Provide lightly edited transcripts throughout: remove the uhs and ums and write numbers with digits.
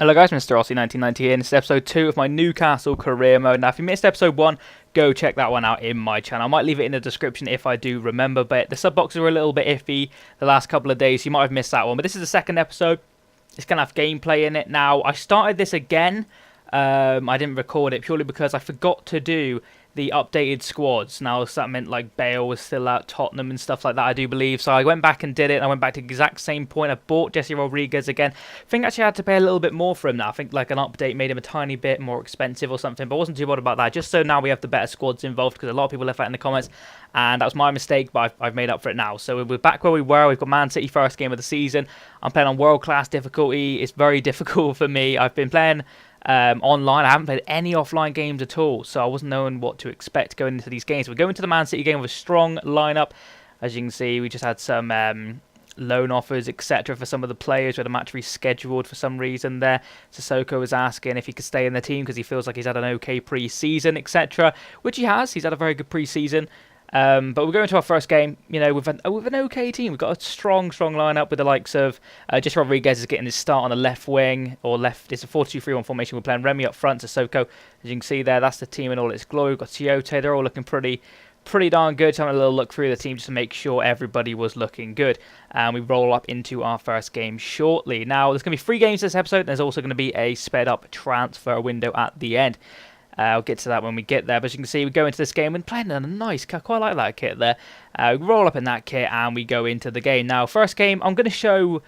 Hello guys, Mr. Aussie 1990 here, and this is episode 2 of my Newcastle career mode. Now if you missed episode 1, go check that one out in my channel. I might leave it in the description if I do remember, but the sub boxes were a little bit iffy the last couple of days, so you might have missed that one. But this is the second episode. It's going to have gameplay in it. Now, I started this again. I didn't record it purely because I forgot to do the updated squads. Now, so that meant like Bale was still out, Tottenham and stuff like that, I do believe. So I went back and did it, and I went back to the exact same point. I bought Jesse Rodriguez again. I think actually I had to pay a little bit more for him now. I think like an update made him a tiny bit more expensive or something, but I wasn't too bothered about that. Just so now we have the better squads involved, because a lot of people left that in the comments, and that was my mistake, but I've made up for it now. So we're back where we were. We've got Man City first game of the season. I'm playing on world-class difficulty. It's very difficult for me. I've been playing online. I haven't played any offline games at all, so I wasn't knowing what to expect going into these games. We're going to the Man City game with a strong lineup. As you can see, we just had some loan offers, etc. for some of the players. We had a match rescheduled for some reason there. Sissoko was asking if he could stay in the team because he feels like he's had an okay pre-season, etc. Which he has. He's had a very good pre-season. But we're going to our first game, you know, with an okay team. We've got a strong lineup with the likes of Jesse Rodriguez is getting his start on the left wing, or left. It's a 4-2-3-1 formation. We're playing Remy up front, Sissoko. As you can see there, that's the team in all its glory. We've got Tiote. They're all looking pretty darn good. So having a little look through the team just to make sure everybody was looking good. And we roll up into our first game shortly. Now, there's going to be 3 games this episode. There's also going to be a sped up transfer window at the end. I'll get to that when we get there, but as you can see, we go into this game and playing a nice kit. I quite like that kit there. We roll up in that kit and we go into the game. Now, first game, I'm going to show,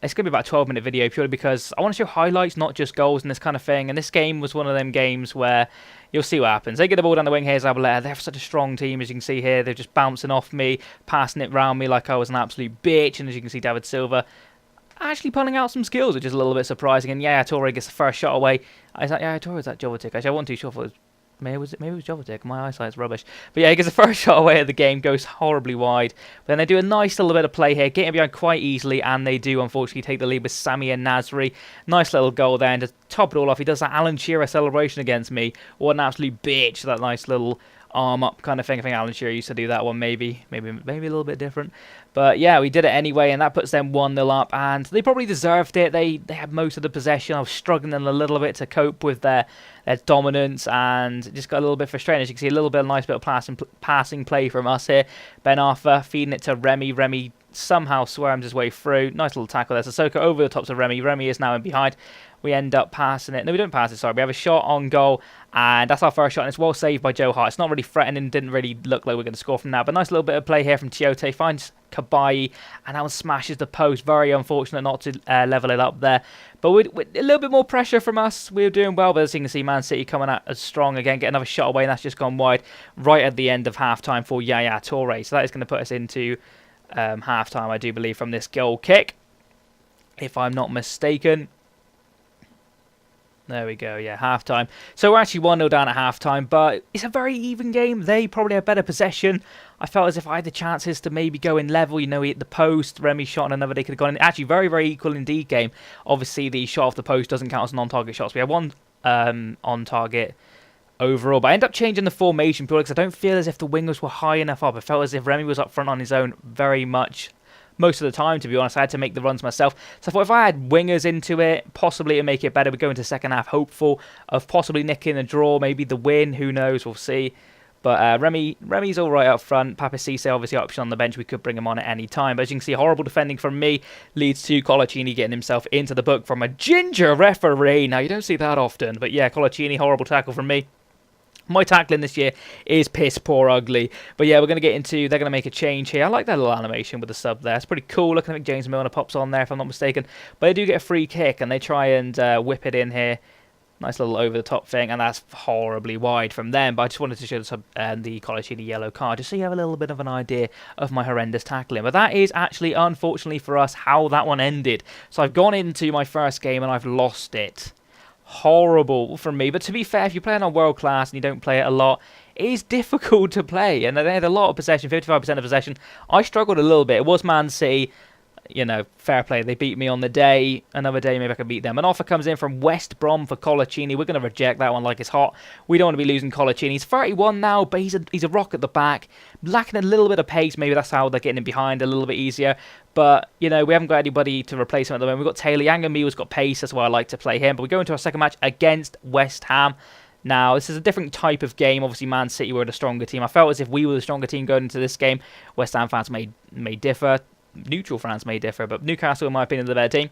it's going to be about a 12-minute video purely because I want to show highlights, not just goals and this kind of thing. And this game was one of them games where you'll see what happens. They get the ball down the wing. Here's Zabaleta. They have such a strong team, as you can see here. They're just bouncing off me, passing it round me like I was an absolute bitch. And as you can see, David Silva actually pulling out some skills, which is a little bit surprising. And yeah, Torre gets the first shot away. Is that Yaya Torre or is that Jovetic? Actually, I wasn't too sure if it was. Maybe it was Jovetic. My eyesight's rubbish. But yeah, he gets the first shot away at the game, goes horribly wide. But then they do a nice little bit of play here, getting behind quite easily, and they do unfortunately take the lead with Sami and Nasri. Nice little goal there, and to top it all off, he does that Alan Shearer celebration against me. What an absolute bitch! That nice little arm up kind of thing. I think Alan Shearer used to do that one, maybe a little bit different. But yeah, we did it anyway, and that puts them 1-0 up, and they probably deserved it. They had most of the possession. I was struggling a little bit to cope with their dominance, and it just got a little bit frustrating. As you can see, a little bit of nice bit of passing play from us here. Ben Arthur feeding it to Remy. Remy somehow swarms his way through. Nice little tackle there. Sissoko over the tops of Remy. Remy is now in behind. We end up passing it. No, we don't pass it, sorry. We have a shot on goal, and that's our first shot, and it's well saved by Joe Hart. It's not really threatening, didn't really look like we're going to score from that, but nice little bit of play here from Tiote. Finds Kabai, and that one smashes the post. Very unfortunate not to level it up there. But with a little bit more pressure from us, we were doing well, but as you can see, Man City coming out as strong again, get another shot away, and that's just gone wide right at the end of half-time for Yaya Toure. So that is going to put us into half-time, I do believe, from this goal kick, if I'm not mistaken. There we go, yeah, half-time. So we're actually 1-0 down at half-time, but it's a very even game. They probably have better possession. I felt as if I had the chances to maybe go in level. You know, he hit the post, Remy shot on another, they could have gone in. Actually, very equal indeed game. Obviously, the shot off the post doesn't count as non-target shots. We have one on-target overall, but I end up changing the formation purely because I don't feel as if the wingers were high enough up. I felt as if Remy was up front on his own very much. Most of the time, to be honest, I had to make the runs myself. So I thought if I had wingers into it, possibly it'd make it better. We go into the second half hopeful of possibly nicking a draw, maybe the win. Who knows? We'll see. But Remy's all right up front. Papa Cisse, obviously, option on the bench. We could bring him on at any time. But as you can see, horrible defending from me leads to Colaccini getting himself into the book from a ginger referee. Now, you don't see that often. But yeah, Colaccini, horrible tackle from me. My tackling this year is piss poor ugly. But yeah, we're going to get into, they're going to make a change here. I like that little animation with the sub there. It's pretty cool. Look, I think James Milner pops on there if I'm not mistaken. But they do get a free kick and they try and whip it in here. Nice little over-the-top thing, and that's horribly wide from them. But I just wanted to show the Colaccini yellow card, just so you have a little bit of an idea of my horrendous tackling. But that is actually, unfortunately for us, how that one ended. So I've gone into my first game and I've lost it. Horrible from me, but to be fair, if you're playing on world class and you don't play it a lot, it is difficult to play, and they had a lot of possession, 55% of possession. I struggled a little bit. It was Man City. you know, fair play. They beat me on the day. Another day, maybe I can beat them. An offer comes in from West Brom for Colaccini. We're going to reject that one like it's hot. We don't want to be losing Colaccini. He's 31 now, but he's a rock at the back. Lacking a little bit of pace. Maybe that's how they're getting him behind a little bit easier. But, you know, we haven't got anybody to replace him at the moment. We've got Taylor. Yangambiwa's got pace. That's why I like to play him. But we go into our second match against West Ham. Now, this is a different type of game. Obviously, Man City were the stronger team. I felt as if we were the stronger team going into this game. West Ham fans may differ. Neutral fans may differ, but Newcastle, in my opinion, are the better team.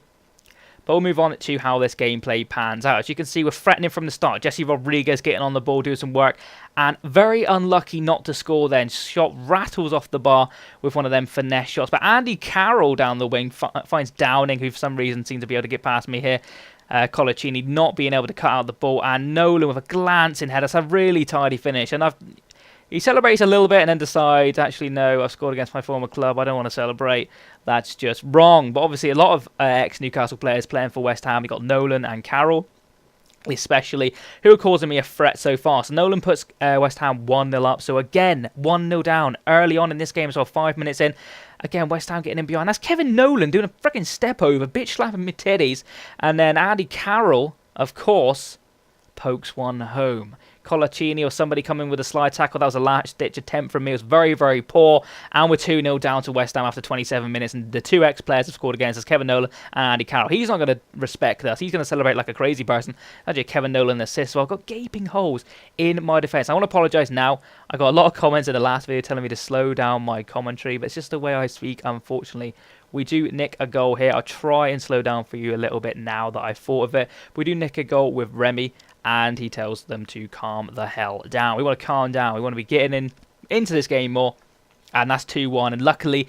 But we'll move on to how this gameplay pans out. As you can see, we're threatening from the start. Jesse Rodriguez getting on the ball, doing some work, and very unlucky not to score then. Shot rattles off the bar with one of them finesse shots. But Andy Carroll down the wing finds Downing, who for some reason seems to be able to get past me here. Colaccini not being able to cut out the ball, and Nolan with a glancing header. That's a really tidy finish, and he celebrates a little bit and then decides, actually, no, I've scored against my former club. I don't want to celebrate. That's just wrong. But obviously, a lot of ex-Newcastle players playing for West Ham. You've got Nolan and Carroll, especially, who are causing me a threat so far. So Nolan puts West Ham 1-0 up. So again, 1-0 down early on in this game as well, 5 minutes in. Again, West Ham getting in behind. That's Kevin Nolan doing a freaking step over, bitch slapping me titties. And then Andy Carroll, of course, pokes one home. Colaccini or somebody coming with a slide tackle. That was a last-ditch attempt from me. It was very, very poor. And we're 2-0 down to West Ham after 27 minutes. And the two ex-players have scored against us, Kevin Nolan and Andy Carroll. He's not going to respect us. He's going to celebrate like a crazy person. Actually, Kevin Nolan assists. So I've got gaping holes in my defence. I want to apologise now. I got a lot of comments in the last video telling me to slow down my commentary. But it's just the way I speak, unfortunately. We do nick a goal here. I'll try and slow down for you a little bit now that I've thought of it. But we do nick a goal with Remy, and he tells them to calm the hell down. We want to calm down. We want to be getting into this game more. And that's 2-1. And luckily,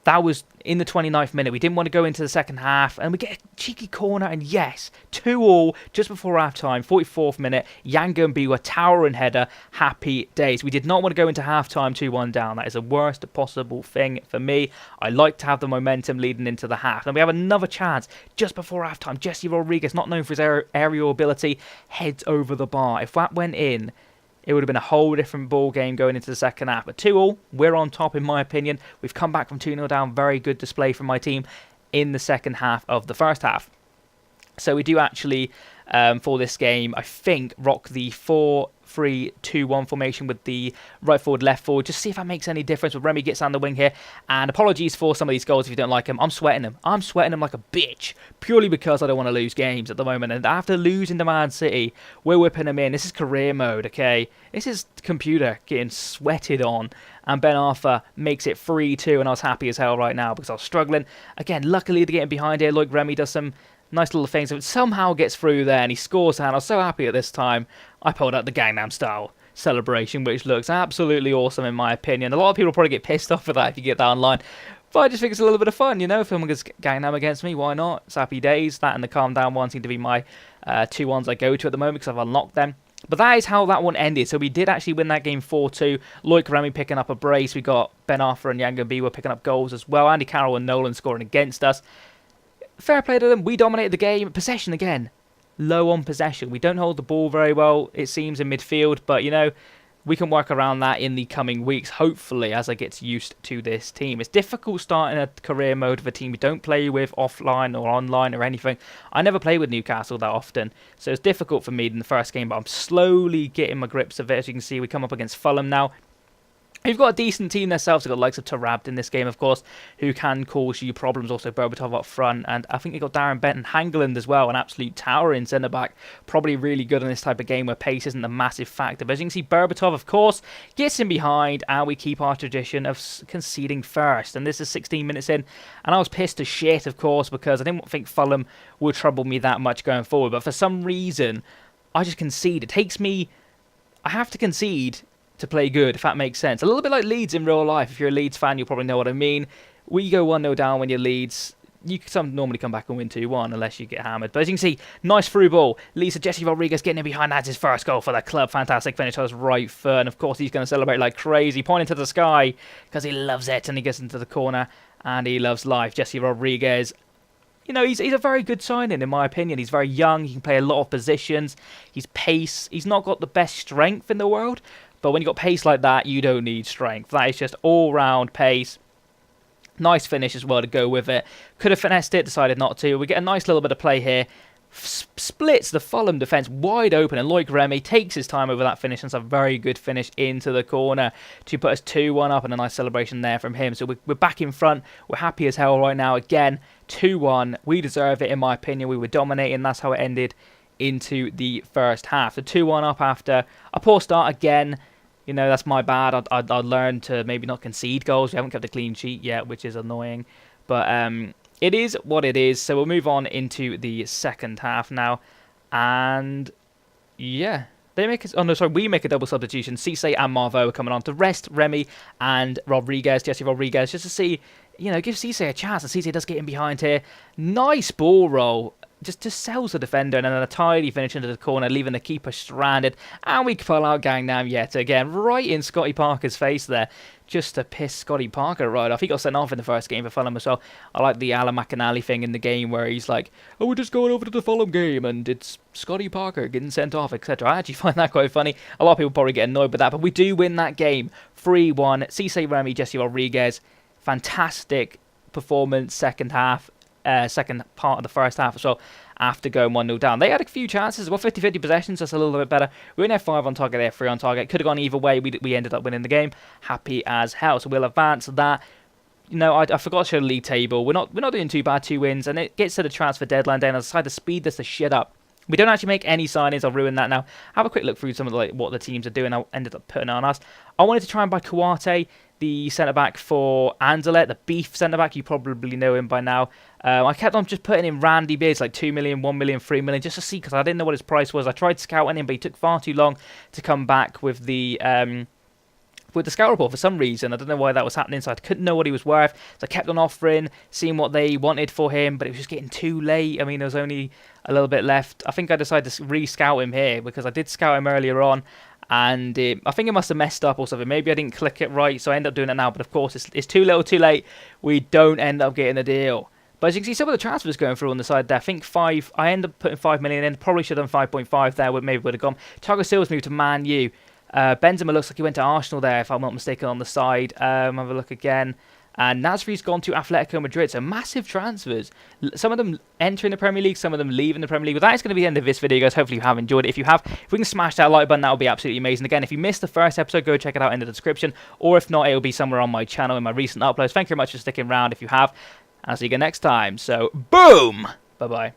that was in the 29th minute. We didn't want to go into the second half. And we get a cheeky corner. And yes, 2-2 just before half-time. 44th minute. Yangambiwa, towering header. Happy days. We did not want to go into half-time 2-1 down. That is the worst possible thing for me. I like to have the momentum leading into the half. And we have another chance just before half-time. Jesse Rodriguez, not known for his aerial ability, heads over the bar. If that went in, it would have been a whole different ball game going into the second half. But 2-2, we're on top in my opinion. We've come back from 2-0 down. Very good display from my team in the second half of the first half. So we do actually, for this game, I think, rock the 4-3-2-1 formation with the right forward, left forward. Just see if that makes any difference. But Remy gets on the wing here. And apologies for some of these goals if you don't like them. I'm sweating them. I'm sweating them like a bitch. Purely because I don't want to lose games at the moment. And after losing to Man City, we're whipping them in. This is career mode, okay? This is computer getting sweated on. And Ben Arthur makes it 3-2. And I was happy as hell right now because I was struggling. Again, luckily they're getting behind here. Like Remy does some nice little things. It somehow gets through there and he scores. And I was so happy at this time. I pulled out the Gangnam Style celebration, which looks absolutely awesome in my opinion. A lot of people probably get pissed off at that if you get that online. But I just think it's a little bit of fun, you know. If someone gets Gangnam against me, why not? It's happy days. That and the calm down one seem to be my two ones I go to at the moment because I've unlocked them. But that is how that one ended. So we did actually win that game 4-2. Loic Remy picking up a brace. We got Ben Arthur and Yangambiwa picking up goals as well. Andy Carroll and Nolan scoring against us. Fair play to them. We dominated the game. Possession again. Low on possession. We don't hold the ball very well, it seems, in midfield. But, you know, we can work around that in the coming weeks, hopefully, as I get used to this team. It's difficult starting a career mode of a team you don't play with offline or online or anything. I never play with Newcastle that often, so it's difficult for me in the first game, but I'm slowly getting my grips of it. As you can see, we come up against Fulham now. We've got a decent team themselves. They've got the likes of Tarabd in this game, of course, who can cause you problems. Also, Berbatov up front. And I think they've got Darren Benton Hangeland as well, an absolute towering centre-back. Probably really good in this type of game where pace isn't a massive factor. But as you can see, Berbatov, of course, gets in behind. And we keep our tradition of conceding first. And this is 16 minutes in. And I was pissed as shit, of course, because I didn't think Fulham would trouble me that much going forward. But for some reason, I just concede. It takes me... I have to concede to play good, if that makes sense. A little bit like Leeds in real life. If you're a Leeds fan, you'll probably know what I mean. We go 1-0 down when you're Leeds. You can normally come back and win 2-1 unless you get hammered. But as you can see, nice through ball. Lisa Jesse Rodriguez getting in behind. That's his first goal for the club. Fantastic finish on his right foot. And of course, he's going to celebrate like crazy, pointing to the sky because he loves it. And he gets into the corner and he loves life. Jesse Rodriguez, you know, he's a very good signing in my opinion. He's very young. He can play a lot of positions. He's pace. He's not got the best strength in the world. But when you've got pace like that, you don't need strength. That is just all-round pace. Nice finish as well to go with it. Could have finessed it, decided not to. We get a nice little bit of play here. Splits the Fulham defence wide open, and Loic Remy takes his time over that finish, and it's a very good finish into the corner to put us 2-1 up, and a nice celebration there from him. So we're back in front. We're happy as hell right now. Again, 2-1. We deserve it, in my opinion. We were dominating. That's how it ended into the first half. So 2-1 up after a poor start again. You know, that's my bad. I'd learned to maybe not concede goals. We haven't kept a clean sheet yet, which is annoying. But it is what it is. So we'll move on into the second half now. And yeah, they make it. Oh no, sorry, we make a double substitution. Cisse and Marveau are coming on to rest Remy and Rodriguez, Jesse Rodriguez, just to see, you know, give Cisse a chance. And Cisse does get in behind here. Nice ball roll. Just sells the defender, and then a tidy finish into the corner, leaving the keeper stranded. And we pull out Gangnam yet again, right in Scotty Parker's face there, just to piss Scotty Parker right off. He got sent off in the first game for Fulham as well. I like the Alan McAnally thing in the game where he's like, oh, we're just going over to the Fulham game, and it's Scotty Parker getting sent off, etc. I actually find that quite funny. A lot of people probably get annoyed with that, but we do win that game 3-1. Cisse, Remy, Jesse Rodriguez, fantastic performance second half. Second part of the first half as well, after going 1-0 down. They had a few chances, well, 50-50 possessions, that's a little bit better. We only have 5 on target there, 3 on target. Could have gone either way. We ended up winning the game. Happy as hell. So we'll advance that. You know, I forgot to show the league table. We're not doing too bad, 2 wins, and it gets to the transfer deadline day, and I decided to speed this the shit up. We don't actually make any signings. I'll ruin that now. Have a quick look through some of what the teams are doing. I ended up putting it on us. I wanted to try and buy Kouate, the centre-back for Anderlecht, the beef centre-back. You probably know him by now. I kept on just putting in randy bids, like 2 million, 1 million, 3 million, just to see, because I didn't know what his price was. I tried scouting him, but he took far too long to come back with the scout report for some reason. I don't know why that was happening, so I couldn't know what he was worth. So I kept on offering, seeing what they wanted for him, but it was just getting too late. I mean, there was only a little bit left. I think I decided to re-scout him here, because I did scout him earlier on, and I think it must have messed up or something. Maybe I didn't click it right, so I end up doing it now. But of course, it's too little too late. We don't end up getting a deal. But as you can see, some of the transfers going through on the side there. I think 5. I end up putting 5 million in. Probably should have done 5.5 there. Maybe would have gone. Thiago Silva's moved to Man U. Benzema looks like he went to Arsenal there, if I'm not mistaken, on the side. Have a look again. And Nasri's gone to Atletico Madrid. So massive transfers. Some of them entering the Premier League, some of them leaving the Premier League. But that is going to be the end of this video, guys. Hopefully you have enjoyed it. If you have, if we can smash that like button, that would be absolutely amazing. Again, if you missed the first episode, go check it out in the description. Or if not, it will be somewhere on my channel in my recent uploads. Thank you very much for sticking around if you have. And I'll see you again next time. So, boom! Bye-bye.